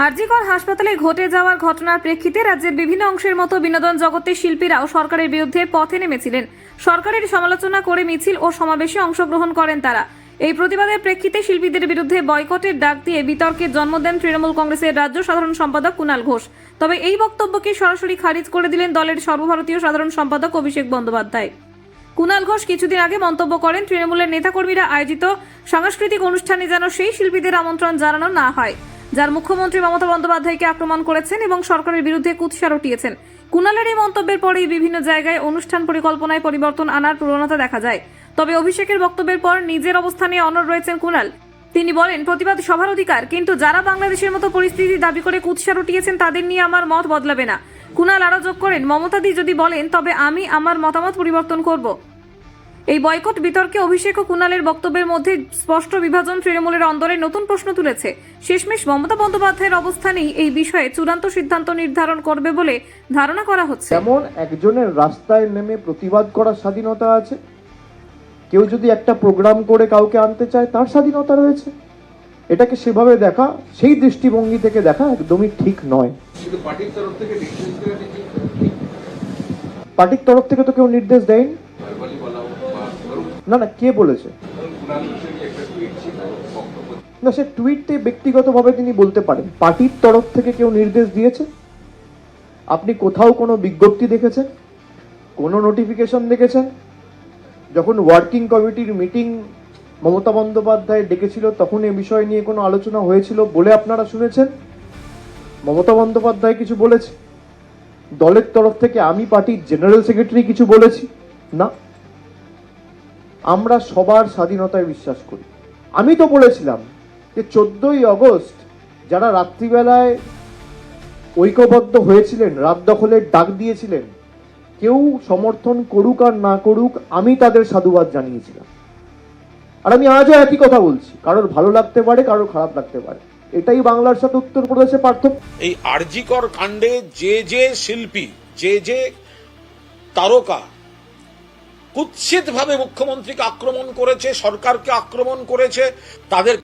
আর.জি. কর হাসপাতালে ঘটে যাওয়ার ঘটনার প্রেক্ষিতে রাজ্যের বিভিন্ন অংশের মতো বিনোদন জগতের শিল্পীরাও সরকারের বিরুদ্ধে পথে নেমেছিলেন। সরকারের সমালোচনা করে মিছিল ও সমাবেশে অংশগ্রহণ করেন তারা। এই প্রতিবাদের প্রেক্ষিতে শিল্পীদের বিরুদ্ধে বয়কটের ডাক দিয়ে বিতর্কের জন্ম দেন তৃণমূল কংগ্রেসের রাজ্য সাধারণ সম্পাদক কুণাল ঘোষ। তবে এই বক্তব্যকে সরাসরি খারিজ করে দিলেন দলের সর্বভারতীয় সাধারণ সম্পাদক অভিষেক বন্দ্যোপাধ্যায়। কুণাল ঘোষ কিছুদিন আগে মন্তব্য করেন, তৃণমূলের নেতাকর্মীরা আয়োজিত সাংস্কৃতিক অনুষ্ঠানে যেন সেই শিল্পীদের আমন্ত্রণ জানানো না হয় যার মুখ্যমন্ত্রী মমতা বন্দ্যোপাধ্যায়কে আক্রমণ করেছেন এবং সরকারের বিরুদ্ধে কুৎসা রটিয়েছেন। কুণালের এই মন্তব্যের পরেই বিভিন্ন জায়গায় অনুষ্ঠান পরিকল্পনায় পরিবর্তন আনার প্রবণতা দেখা যায়। তবে অভিষেকের বক্তব্যের পর নিজের অবস্থানে অনড় রয়েছেন কুণাল। তিনি বলেন, প্রতিবাদ সবার অধিকার, কিন্তু যারা বাংলাদেশের মতো পরিস্থিতি দাবি করে কুৎসা রটিয়েছেন তাদের নিয়ে আমার মত বদলাবে না। কুণাল আরও যোগ করেন, মমতাদি যদি বলেন তবে আমি আমার মতামত পরিবর্তন করব। এই বয়কট বিতর্কে অভিষেক ও কুণালের বক্তব্যের মধ্যে স্পষ্ট বিভাজন তৃণমূলের অন্দরে নতুন প্রশ্ন তুলেছে। শেষমেশ মমতা বন্দ্যোপাধ্যায়ের অবস্থানেই এই বিষয়ে চূড়ান্ত সিদ্ধান্ত নির্ধারণ করবে বলে ধারণা করা হচ্ছে। যেমন একজনের রাস্তায় নেমে প্রতিবাদ করার স্বাধীনতা আছে, কেউ যদি একটা প্রোগ্রাম করে কাউকে আনতে চায় তার স্বাধীনতা রয়েছে। এটাকে সেভাবে দেখা, সেই দৃষ্টিভঙ্গি থেকে দেখা একদমই ঠিক নয়। পার্টির তরফ থেকে তো কেউ নির্দেশ দেয়নি। না, কে বলেছে? না, সে টুইটে ব্যক্তিগতভাবে তিনি বলতে পারেন। পার্টির তরফ থেকে কেউ নির্দেশ দিয়েছে? আপনি কোথাও কোনো বিজ্ঞপ্তি দেখেছেন, কোনো নোটিফিকেশন দেখেছেন? যখন ওয়ার্কিং কমিটির মিটিং মমতা বন্দ্যোপাধ্যায় ডেকেছিল তখন এ বিষয় নিয়ে কোনো আলোচনা হয়েছিল বলে আপনারা শুনেছেন? মমতা বন্দ্যোপাধ্যায় কিছু বলেছে? দলের তরফ থেকে আমি পার্টির জেনারেল সেক্রেটারি কিছু বলেছি? না। আমরা সবার স্বাধীনতায় বিশ্বাস করি। আমি তো বলেছিলাম যে 14ই আগস্ট যারা রাত্রিবেলায় ঐক্যবদ্ধ হয়েছিলেন, রাত দখলের ডাক দিয়েছিলেন, কেউ সমর্থন করুক আর না করুক, আমি তাদের সাধুবাদ জানিয়েছিলাম। আর আমি আজও একই কথা বলছি, কারোর ভালো লাগতে পারে, কারোর খারাপ লাগতে পারে। এটাই বাংলার সাথে উত্তরপ্রদেশে পার্থক্য। এই আর.জি. কর কাণ্ডে যে শিল্পী, যে তারকা কুৎসিতভাবে মুখ্যমন্ত্রীকে আক্রমণ করেছে, সরকারকে আক্রমণ করেছে, তাদের